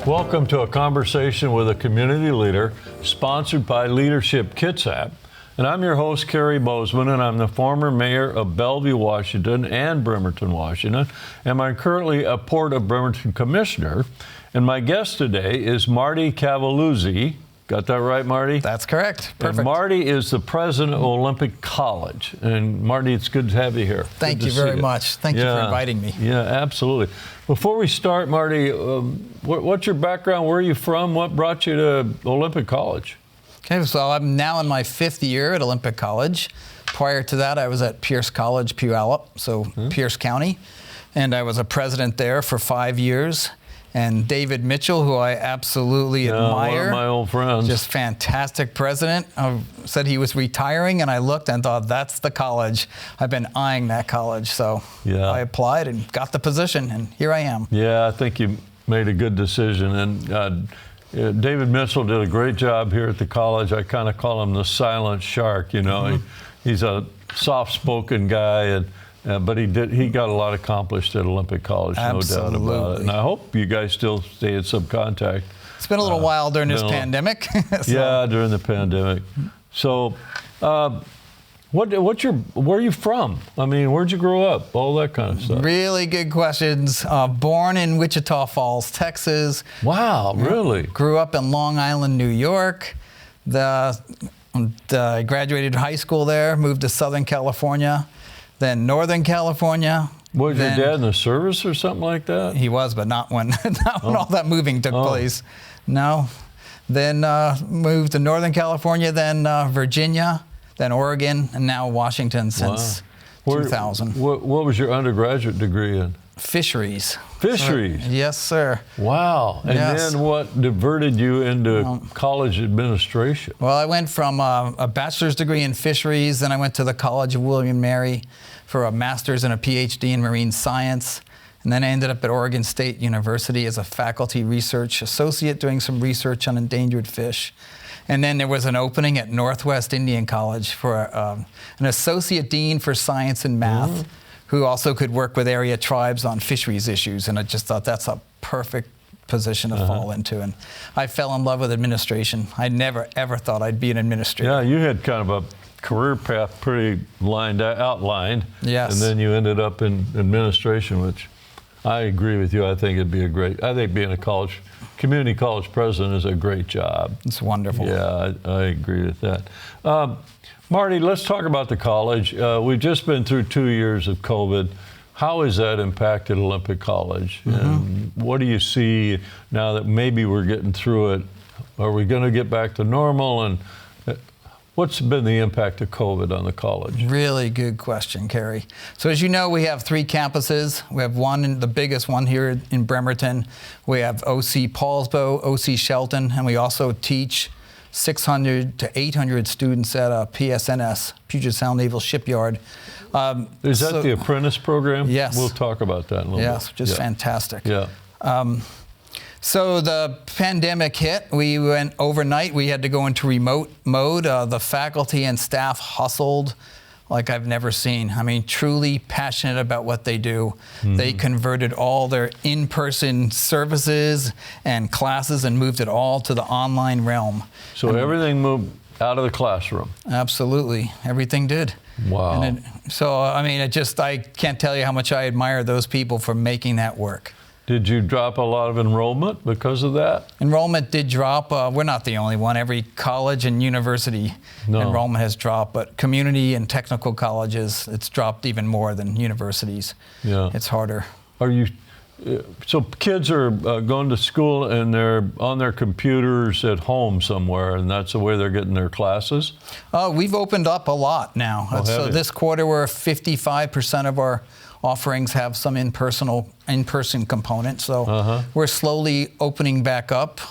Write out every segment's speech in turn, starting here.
Welcome to a conversation with a community leader, sponsored by Leadership Kitsap. And I'm your host, Cary Bozeman, and I'm the former mayor of Bellevue, Washington, and Bremerton, Washington. And I'm currently a Port of Bremerton commissioner. And my guest today is Marty Cavalluzzi. Got that right, Marty? That's correct. Perfect. And Marty is the president of Olympic College. And Marty, it's good to have you here. Thank you very much. Thank you for inviting me. Yeah, absolutely. Before we start, Marty, what's your background? Where are you from? What brought you to Olympic College? Okay, so I'm now in my 5th year at Olympic College. Prior to that, I was at Pierce College, Puyallup, so Pierce County. And I was a president there for 5 years. And David Mitchell, who I absolutely admire. One of my old friends. Just fantastic president. Said he was retiring, and I looked and thought, that's the college. I've been eyeing that college. So I applied and got the position, and here I am. Yeah, I think you made a good decision. And David Mitchell did a great job here at the college. I kind of call him the silent shark, you know. He's a soft-spoken guy, but he got a lot accomplished at Olympic College, no doubt about it. And I hope you guys still stay in some contact. It's been a little while during this pandemic. Yeah, during the pandemic. So, where are you from? I mean, where'd you grow up? All that kind of stuff. Really good questions. Born in Wichita Falls, Texas. Wow, really? Grew up in Long Island, New York. I graduated high school there, moved to Southern California. Then Northern California. Was your dad in the service or something like that? He was, but not when all that moving took place. No. Then moved to Northern California, then Virginia, then Oregon, and now Washington since 2000. What was your undergraduate degree in? Fisheries. Fisheries? Yes, sir. Wow. And then what diverted you into college administration? Well, I went from a bachelor's degree in fisheries, then I went to the College of William & Mary for a master's and a PhD in marine science. And then I ended up at Oregon State University as a faculty research associate doing some research on endangered fish. And then there was an opening at Northwest Indian College for an associate dean for science and math, who also could work with area tribes on fisheries issues. And I just thought that's a perfect position to fall into. And I fell in love with administration. I never, ever thought I'd be an administrator. Yeah, you had kind of a career path pretty outlined. Yes. And then you ended up in administration, which I agree with you. I think I think being a community college president is a great job. It's wonderful. Yeah, I agree with that. Marty, let's talk about the college. We've just been through 2 years of COVID. How has that impacted Olympic College? And what do you see now that maybe we're getting through it? Are we going to get back to normal? And what's been the impact of COVID on the college? Really good question, Cary. So as you know, we have 3 campuses. We have the biggest one here in Bremerton. We have OC Paulsbo, OC Shelton, and we also teach 600 to 800 students at PSNS, Puget Sound Naval Shipyard. Is that the apprentice program? Yes. We'll talk about that in a little bit. Yes, just fantastic. Yeah. So the pandemic hit. We went overnight. We had to go into remote mode. The faculty and staff hustled like I've never seen. I mean, truly passionate about what they do. They converted all their in-person services and classes and moved it all to the online realm. So everything moved out of the classroom? Absolutely. Everything did. Wow. I can't tell you how much I admire those people for making that work. Did you drop a lot of enrollment because of that? Enrollment did drop. We're not the only one. Every college and university enrollment has dropped, but community and technical colleges, it's dropped even more than universities. Yeah. It's harder. So kids are going to school and they're on their computers at home somewhere, and that's the way they're getting their classes? We've opened up a lot now. So this quarter, we're 55% of our offerings have some in-person component. So we're slowly opening back up.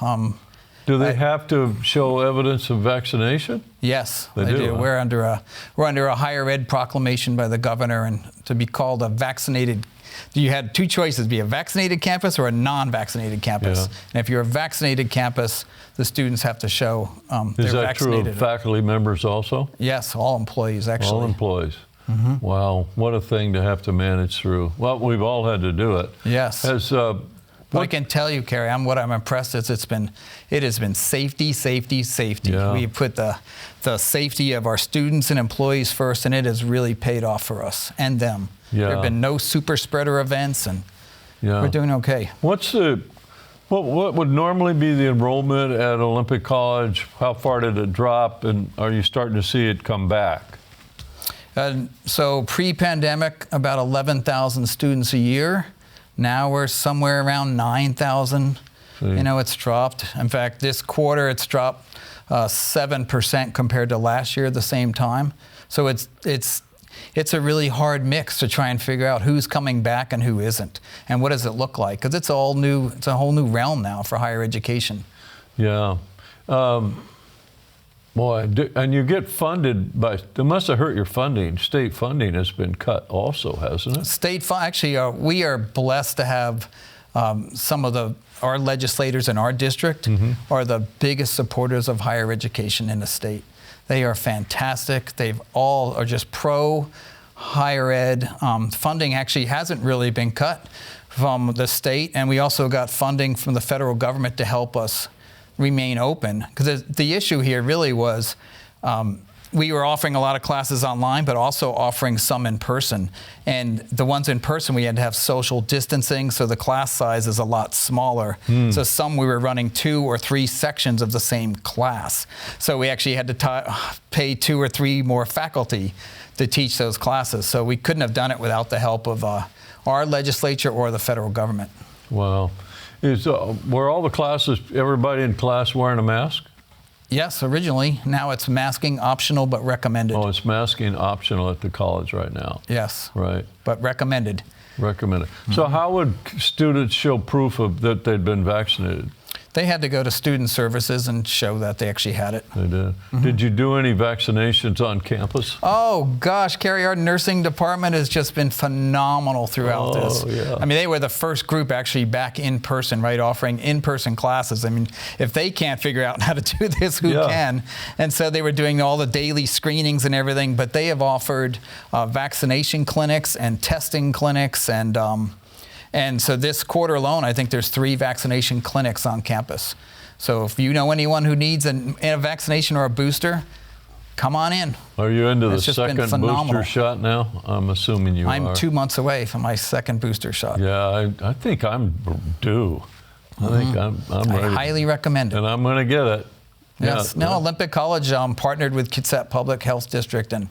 Do they have to show evidence of vaccination? Yes, they do. We're under a higher ed proclamation by the governor, and to be called a vaccinated. You had 2 choices: be a vaccinated campus or a non-vaccinated campus. Yeah. And if you're a vaccinated campus, the students have to show they're vaccinated. Is that true of faculty members also? Yes, all employees actually. All employees. Wow, what a thing to have to manage through. Well, we've all had to do it. Yes. But I can tell you, Cary, what I'm impressed is it has been safety, safety, safety. Yeah. We put the safety of our students and employees first, and it has really paid off for us and them. Yeah. There have been no super spreader events, and Yeah. we're doing okay. What would normally be the enrollment at Olympic College? How far did it drop, and are you starting to see it come back? So pre-pandemic, about 11,000 students a year. Now we're somewhere around 9,000. You know, it's dropped. In fact, this quarter it's dropped 7% compared to last year at the same time. So it's a really hard mix to try and figure out who's coming back and who isn't, and what does it look like? Because it's all new. It's a whole new realm now for higher education. Yeah. And you get funded by, it must have hurt your funding. State funding has been cut also, hasn't it? Actually, we are blessed to have some of our legislators in our district are the biggest supporters of higher education in the state. They are fantastic. They've all are just pro higher ed. Funding actually hasn't really been cut from the state, and we also got funding from the federal government to help us remain open. Because the issue here really was we were offering a lot of classes online, but also offering some in person. And the ones in person, we had to have social distancing, so the class size is a lot smaller. So some we were running 2 or 3 sections of the same class. So we actually had to pay 2 or 3 more faculty to teach those classes. So we couldn't have done it without the help of our legislature or the federal government. Wow. Were all the classes, everybody in class wearing a mask? Yes, originally. Now it's masking optional but recommended. Oh, it's masking optional at the college right now. Yes. Right. But recommended. Recommended. So how would students show proof of that they'd been vaccinated? They had to go to student services and show that they actually had it. They did. Did you do any vaccinations on campus? Oh gosh, Cary, our nursing department has just been phenomenal throughout this. Yeah. I mean, they were the first group actually back in person, right, offering in-person classes. I mean, if they can't figure out how to do this, who can? And so they were doing all the daily screenings and everything, but they have offered vaccination clinics and testing clinics, and so this quarter alone, I think there's 3 vaccination clinics on campus. So if you know anyone who needs a vaccination or a booster, come on in. Are you into the It's just been second phenomenal. booster shot now? I'm assuming you are. I'm 2 months away from my second booster shot. Yeah, I think I'm due. I think I'm ready. I highly recommend it. And I'm going to get it. Yes. Yeah. No, Olympic College partnered with Kitsap Public Health District and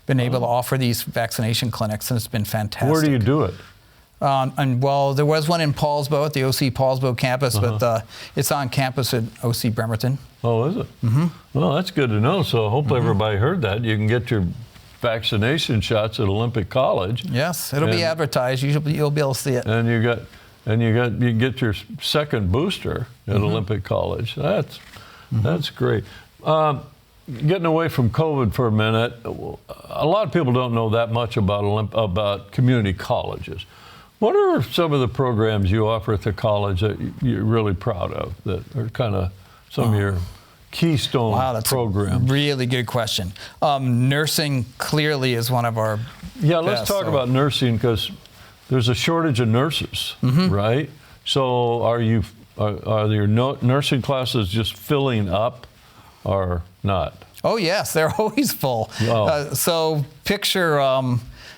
been able to offer these vaccination clinics, and it's been fantastic. Where do you do it? Well, there was one in Paulsbo at the OC Paulsbo campus, but it's on campus at OC Bremerton. Oh, is it? Well, that's good to know. So hopefully everybody heard that. You can get your vaccination shots at Olympic College. Yes, it'll be advertised. You'll be able to see it. And you can get your second booster at Olympic College. That's great. Getting away from COVID for a minute, a lot of people don't know that much about community colleges. What are some of the programs you offer at the college that you're really proud of, that are kind of some of your keystone programs? A really good question. Nursing clearly is one of our let's talk about nursing, because there's a shortage of nurses, right? So are your nursing classes just filling up or not? Oh yes, they're always full. Wow. So picture.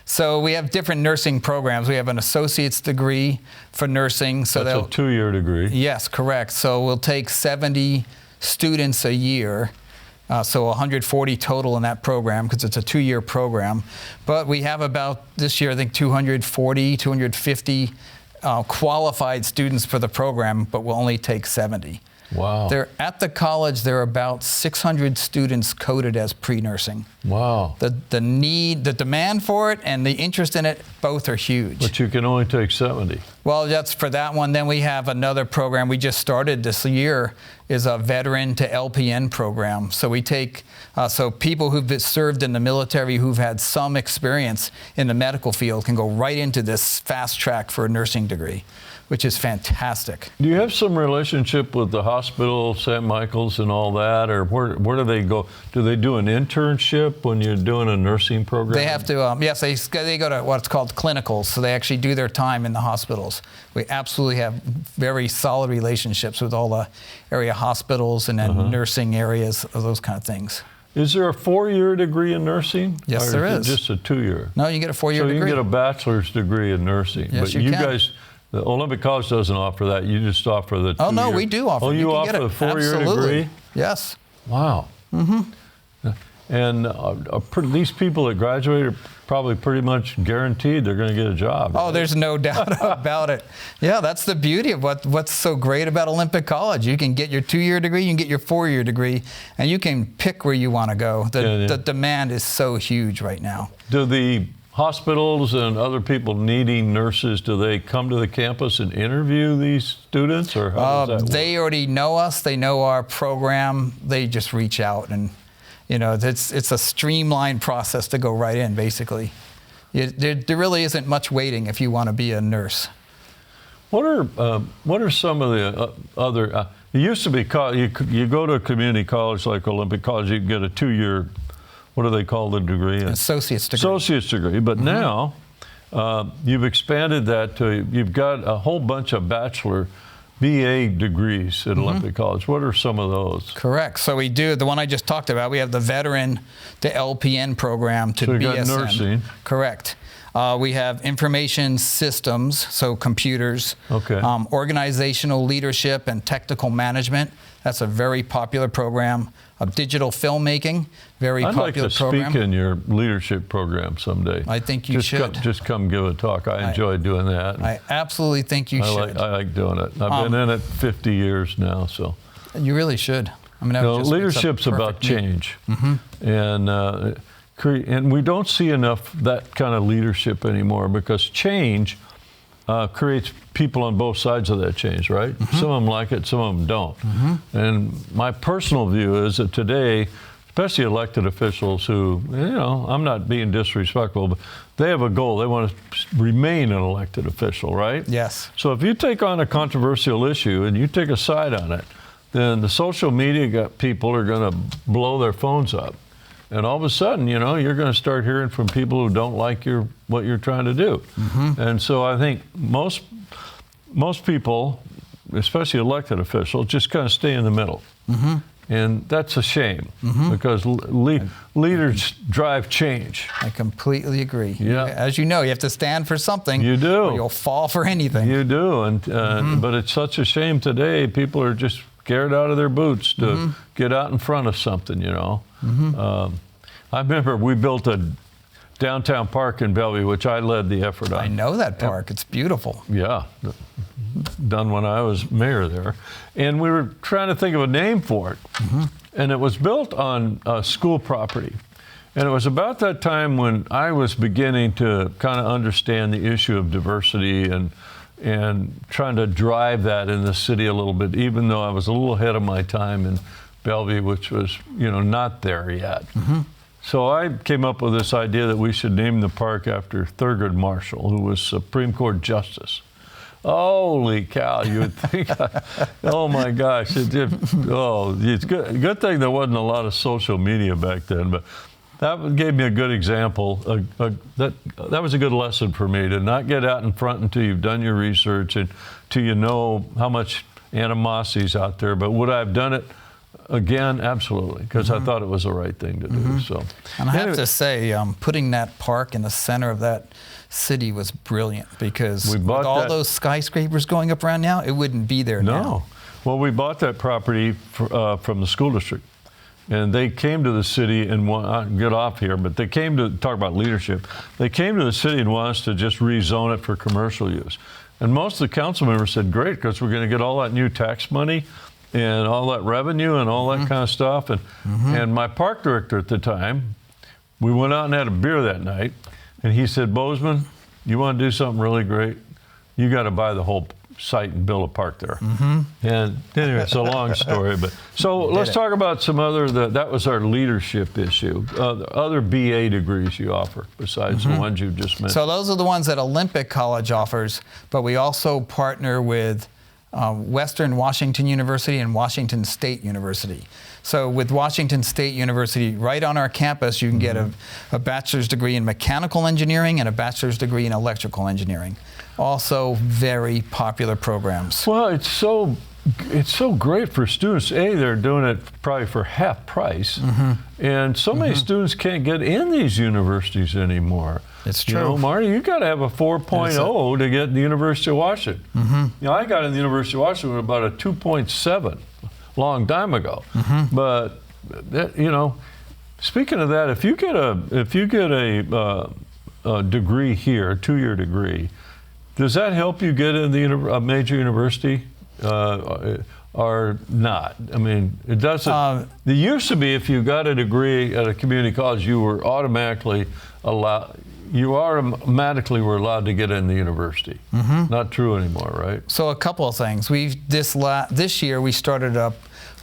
So we have different nursing programs. We have an associate's degree for nursing. So that's a 2-year degree. Yes, correct. So we'll take 70 students a year. So 140 total in that program, because it's a 2-year program. But we have about, this year, I think 250 qualified students for the program, but we'll only take 70. Wow. At the college, there are about 600 students coded as pre-nursing. Wow. The demand for it and the interest in it, both are huge. But you can only take 70. Well, that's for that one. Then we have another program we just started this year, is a veteran to LPN program. So we take people who've served in the military, who've had some experience in the medical field, can go right into this fast track for a nursing degree, which is fantastic. Do you have some relationship with the hospital, St. Michael's and all that, or where do they go? Do they do an internship when you're doing a nursing program? They have to, yes, they go to what's called clinicals, so they actually do their time in the hospitals. hospitals. We absolutely have very solid relationships with all the area hospitals and then nursing areas, those kind of things. Is there a 4-year degree in nursing? Yes, or there is is. it just a 2-year? No, you get a 4-year so degree. So you can get a bachelor's degree in nursing. Yes, but you you can. guys, the Olympic College doesn't offer that. You just offer the 2-year. Oh, no, we do offer. Oh, you can offer get it. the 4-year Absolutely. degree? Yes. Wow. And these people that graduate are probably pretty much guaranteed they're going to get a job. Oh, right? there's no doubt about it. Yeah, that's the beauty of what's so great about Olympic College. You can get your 2-year degree, you can get your 4-year degree, and you can pick where you want to go. The demand is so huge right now. Do the hospitals and other people needing nurses, do they come to the campus and interview these students, or how does that work? They already know us. They know our program. They just reach out, and it's a streamlined process to go right in, basically. There really isn't much waiting if you want to be a nurse. What are some of the other? It used to be you go to a community college like Olympic College, you can get a 2-year. What do they call the degree? Associate's degree. Associate's degree. But now you've expanded that to you've got a whole bunch of Bachelor, BA degrees at Olympic College. What are some of those? Correct. So we do, the one I just talked about, we have the veteran to LPN program to so you BSN. got nursing. Correct. We have information systems, so computers. Okay. Organizational leadership and technical management. That's a very popular program. Digital filmmaking, very popular program. I'd like to speak in your leadership program someday. I think you should. Just come give a talk. I enjoy doing that. I absolutely think you should. I like doing it. I've been in it 50 years now, so. You really should. I mean, leadership's about change. And we don't see enough that kind of leadership anymore, because change creates people on both sides of that change, right? Some of them like it, some of them don't. And my personal view is that today, especially elected officials who, I'm not being disrespectful, but they have a goal. They want to remain an elected official, right? Yes. So if you take on a controversial issue and you take a side on it, then the social media people are going to blow their phones up. And all of a sudden, you're going to start hearing from people who don't like what you're trying to do. And so I think most people, especially elected officials, just kind of stay in the middle. And that's a shame, because leaders drive change. I completely agree. Yeah. As you know, you have to stand for something. You do. Or you'll fall for anything. You do. And but it's such a shame today. People are just scared out of their boots to get out in front of something, I remember we built a downtown park in Bellevue, which I led the effort on. I know that park. It's beautiful. Yeah, done when I was mayor there. And we were trying to think of a name for it. And it was built on school property. And it was about that time when I was beginning to kind of understand the issue of diversity and trying to drive that in the city a little bit, even though I was a little ahead of my time in Bellevue, which was, not there yet. So I came up with this idea that we should name the park after Thurgood Marshall, who was Supreme Court Justice. Holy cow, you would think, oh my gosh, it's good thing there wasn't a lot of social media back then, but that gave me a good example. That was a good lesson for me, to not get out in front until you've done your research and till you know how much animosity is out there. But would I have done it again? Absolutely, because I thought it was the right thing to do. So, and I have to say, putting that park in the center of that city was brilliant, because with all those skyscrapers going up around now, it wouldn't be there now. No. Well, we bought that property from the school district. And they came to the city and get off here, but they came to talk about leadership. They came to the city and wanted us to just rezone it for commercial use. And most of the council members said, great, because we're going to get all that new tax money and all that revenue and all that kind of stuff. And my park director at the time, we went out and had a beer that night, and he said, Bozeman, you want to do something really great? You got to buy the whole site and build a park there. And anyway, it's a long story, but so let's talk about some other, that was our leadership issue. Other BA degrees you offer besides the ones you just mentioned. So those are the ones that Olympic College offers, but we also partner with Western Washington University and Washington State University. So with Washington State University, right on our campus, you can get a bachelor's degree in mechanical engineering and a bachelor's degree in electrical engineering. Also very popular programs. Well, it's so great for students. They're doing it probably for half price. And so many students can't get in these universities anymore. It's true. You know, Marty, you got to have a 4.0 to get in the University of Washington. You know, I got in the University of Washington with about a 2.7 long time ago. But you know, speaking of that, if you get a degree here, a 2-year degree, does that help you get in a major university or not? I mean, it doesn't. There used to be, if you got a degree at a community college, you were automatically allowed. You automatically were allowed to get in the university. Not true anymore, right? So a couple of things. This year we started a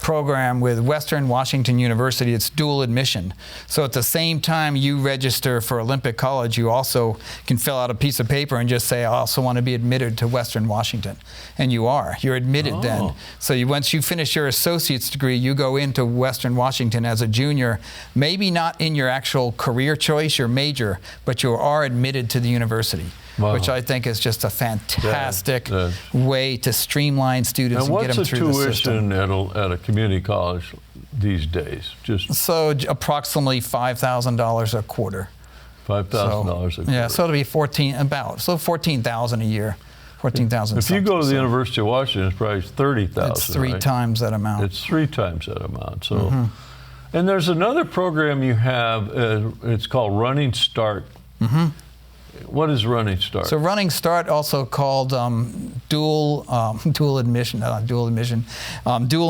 program with Western Washington University. It's dual admission. So at the same time you register for Olympic College, you also can fill out a piece of paper and just say, I also want to be admitted to Western Washington. And you're admitted then. So once you finish your associate's degree, you go into Western Washington as a junior, maybe not in your actual career choice, your major, but you are admitted to the university. Which I think is just a fantastic way to streamline students and get them through the system. What's the tuition at a community college these days? So approximately $5,000 a quarter. $5,000 a quarter. Yeah, so it'll be $14,000 a year. 14,000. If you go to the University of Washington, it's probably 30,000. It's three times that amount. It's 3 times that amount. So, and there's another program you have. It's called Running Start. What is Running Start? So Running Start, also called dual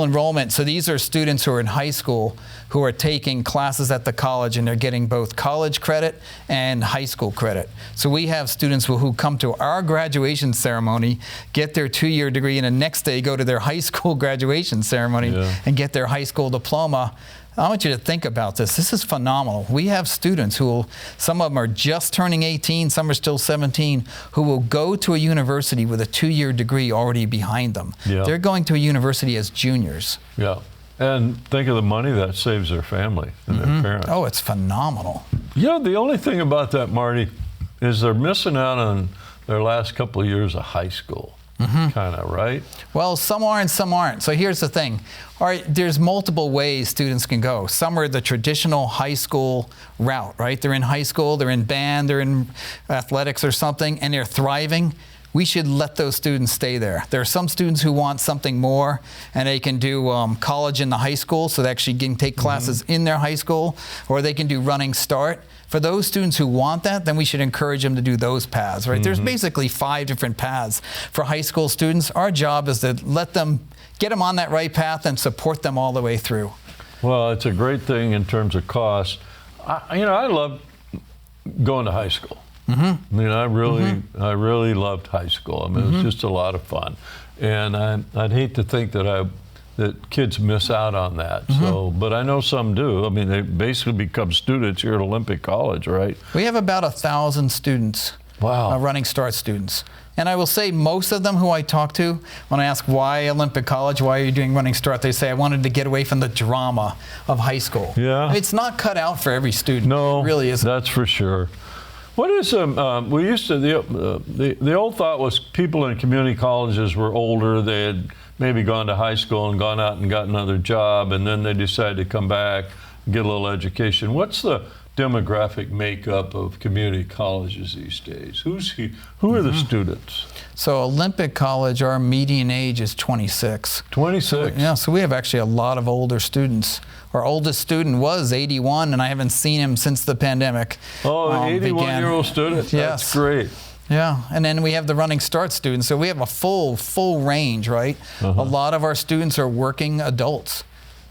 enrollment. So these are students who are in high school who are taking classes at the college, and they're getting both college credit and high school credit. So we have students who come to our graduation ceremony, get their 2-year degree, and the next day go to their high school graduation ceremony and get their high school diploma. I want you to think about this. This is phenomenal. We have students some of them are just turning 18, some are still 17, who will go to a university with a 2-year degree already behind them. They're going to a university as juniors. And think of the money that saves their family and their parents. Oh, it's phenomenal. You know, the only thing about that, Marty, is they're missing out on their last couple of years of high school. Kind of, right? Well, some are and some aren't. So here's the thing. All right, there's multiple ways students can go. Some are the traditional high school route, right? They're in high school, they're in band, they're in athletics or something, and they're thriving. We should let those students stay there. There are some students who want something more, and they can do college in the high school, so they actually can take classes in their high school, or they can do Running Start. For those students who want that, then we should encourage them to do those paths, right? There's basically 5 different paths for high school students. Our job is to get them on that right path and support them all the way through. Well, it's a great thing in terms of cost. I love going to high school. I mean, I really loved high school. I mean, it was just a lot of fun. And I'd hate to think that kids miss out on that. So, but I know some do. I mean, they basically become students here at Olympic College, right? We have about 1,000 students. Wow. Running Start students. And I will say most of them who I talk to, when I ask why Olympic College, why are you doing Running Start, they say, I wanted to get away from the drama of high school. It's not cut out for every student. No, it really isn't. That's for sure. What is we used to the old thought was people in community colleges were older. They had maybe gone to high school and gone out and got another job, and then they decided to come back and get a little education. What's the demographic makeup of community colleges these days? Who are the students? So Olympic College, our median age is 26. 26? So we have actually a lot of older students. Our oldest student was 81, and I haven't seen him since the pandemic. Oh, an 81-year-old student? Yes. That's great. Yeah, and then we have the Running Start students. So we have a full range, right? A lot of our students are working adults,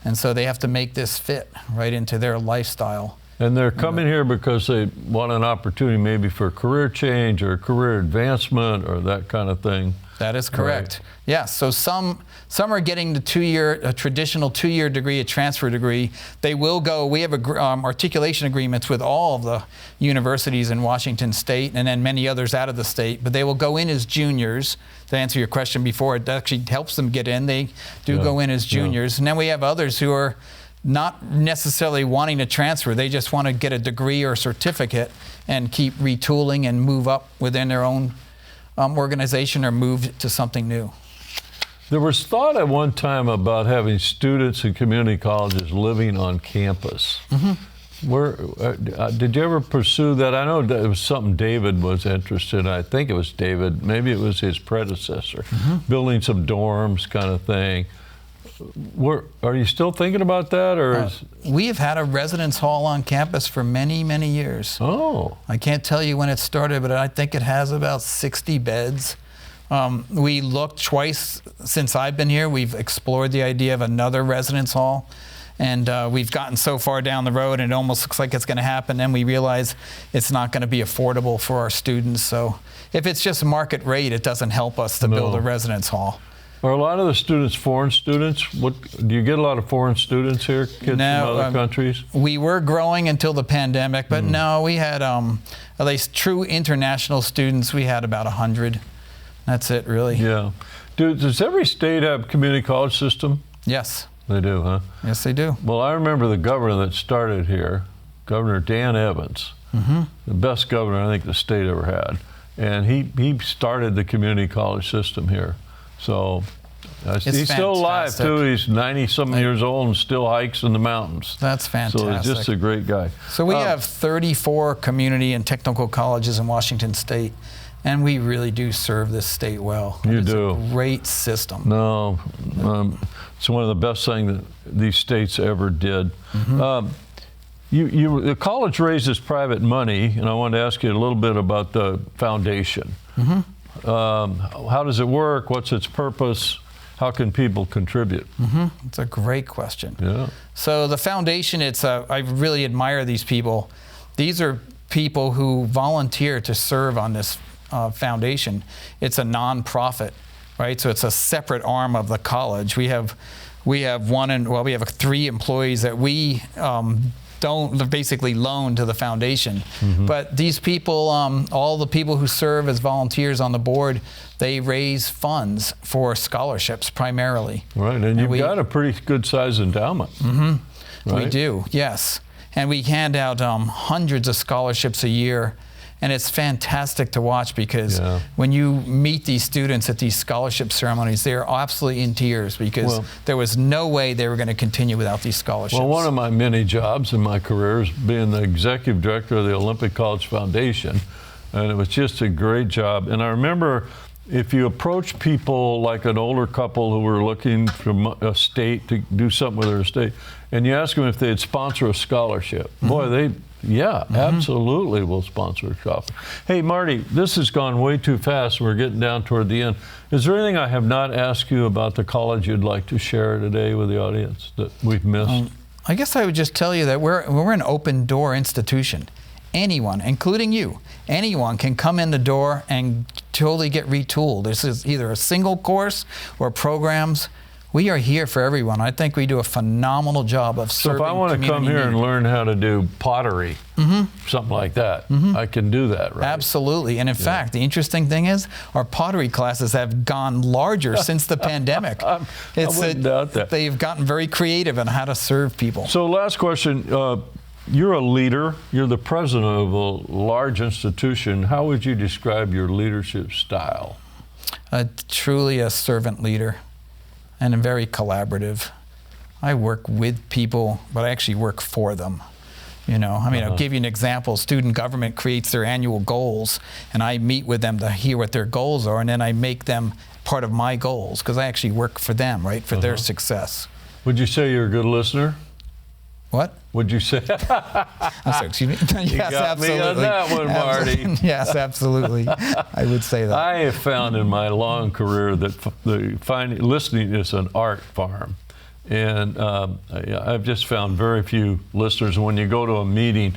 and so they have to make this fit right into their lifestyle. And they're coming here because they want an opportunity maybe for career change or career advancement or that kind of thing. That is correct. Right. Yeah, so some are getting a traditional 2-year degree, a transfer degree. They will go, we have articulation agreements with all of the universities in Washington State and then many others out of the state, but they will go in as juniors. To answer your question before, it actually helps them get in. They do go in as juniors. And then we have others who are not necessarily wanting to transfer. They just want to get a degree or certificate and keep retooling and move up within their own organization or move to something new. There was thought at one time about having students in community colleges living on campus. Where did you ever pursue that? I know it was something David was interested in. I think it was David. Maybe it was his predecessor, building some dorms kind of thing. Are you still thinking about that, or we have had a residence hall on campus for many, many years. Oh, I can't tell you when it started, but I think it has about 60 beds. We looked twice since I've been here. We've explored the idea of another residence hall, and we've gotten so far down the road, and it almost looks like it's going to happen. Then we realize it's not going to be affordable for our students. So if it's just market rate, it doesn't help us to build a residence hall. Are a lot of the students foreign students? Do you get a lot of foreign students here, kids from other countries? We were growing until the pandemic, but no, we had at least true international students. We had about 100. That's it, really. Yeah. Does every state have a community college system? Yes. They do, huh? Yes, they do. Well, I remember the governor that started here, Governor Dan Evans, the best governor I think the state ever had, and he started the community college system here. So he's still alive, too. He's 90-something years old and still hikes in the mountains. That's fantastic. So he's just a great guy. So we have 34 community and technical colleges in Washington State, and we really do serve this state well. It's a great system. No, it's one of the best things that these states ever did. The college raises private money, and I wanted to ask you a little bit about the foundation. How does it work? What's its purpose? How can people contribute? It's a great question. Yeah. So the foundation, I really admire these people. These are people who volunteer to serve on this foundation. It's a nonprofit, right? So it's a separate arm of the college. We have 3 employees that we don't basically loan to the foundation. But these people, all the people who serve as volunteers on the board, they raise funds for scholarships primarily. Right, and you've got a pretty good size endowment. Right? We do, yes. And we hand out hundreds of scholarships a year. And it's fantastic to watch because when you meet these students at these scholarship ceremonies, they're absolutely in tears because there was no way they were going to continue without these scholarships. Well, one of my many jobs in my career is being the executive director of the Olympic College Foundation, and it was just a great job. And I remember if you approach people like an older couple who were looking from a state to do something with their estate, and you ask them if they'd sponsor a scholarship, boy, absolutely will sponsor a scholarship. Hey, Marty, this has gone way too fast. We're getting down toward the end. Is there anything I have not asked you about the college you'd like to share today with the audience that we've missed? I guess I would just tell you that we're an open door institution. Anyone, including you, anyone can come in the door and totally get retooled. This is either a single course or programs. We are here for everyone. I think we do a phenomenal job of serving community. So if I want to come here and learn how to do pottery, something like that, I can do that, right? Absolutely. And in fact, the interesting thing is our pottery classes have gone larger since the pandemic. I wouldn't doubt that. They've gotten very creative in how to serve people. So last question. You're a leader. You're the president of a large institution. How would you describe your leadership style? Truly a servant leader. And I'm very collaborative. I work with people, but I actually work for them. I'll give you an example. Student government creates their annual goals, and I meet with them to hear what their goals are, and then I make them part of my goals because I actually work for them, right, for their success. Would you say you're a good listener? What? Would you say? I'm sorry, excuse me. Yes, you got absolutely. me on that one, Marty. Yes, absolutely. I would say that. I have found in my long career that listening is an art form. And I've just found very few listeners. When you go to a meeting,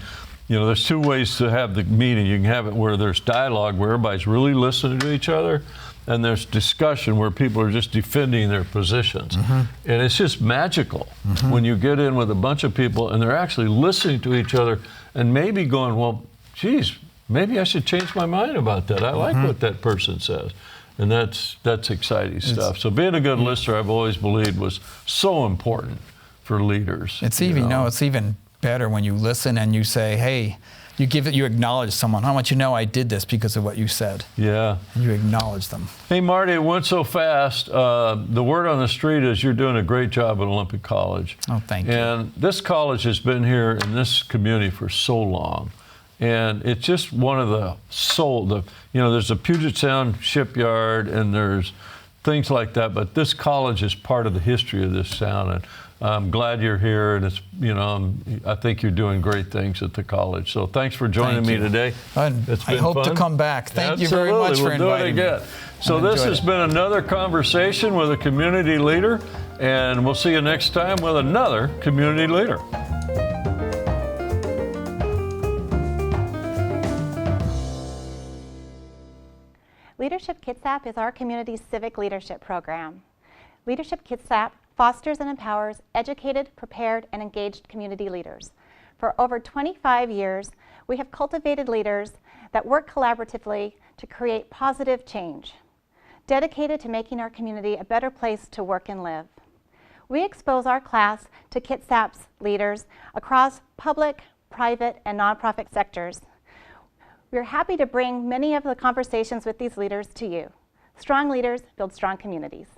there's 2 ways to have the meeting. You can have it where there's dialogue, where everybody's really listening to each other. and there's discussion where people are just defending their positions. And it's just magical when you get in with a bunch of people and they're actually listening to each other and maybe going, well, geez, maybe I should change my mind about that. I like what that person says. And that's exciting stuff. So being a good listener, I've always believed, was so important for leaders. It's even, it's even better when you listen and you say, hey, you acknowledge someone. How much I did this because of what you said. Yeah. And you acknowledge them. Hey, Marty, it went so fast. The word on the street is you're doing a great job at Olympic College. Oh, thank you. And this college has been here in this community for so long. And it's just one of there's a Puget Sound shipyard and there's things like that, but this college is part of the history of this town. And I'm glad you're here, and it's, I think you're doing great things at the college. So thanks for joining me today. It's been I hope fun. to come back. Thank you very Absolutely. much for inviting me. We'll do it again. So this has been another conversation with a community leader, and we'll see you next time with another community leader. Leadership Kitsap is our community's civic leadership program. Leadership Kitsap fosters and empowers educated, prepared, and engaged community leaders. For over 25 years, we have cultivated leaders that work collaboratively to create positive change, dedicated to making our community a better place to work and live. We expose our class to Kitsap's leaders across public, private, and nonprofit sectors. We're happy to bring many of the conversations with these leaders to you. Strong leaders build strong communities.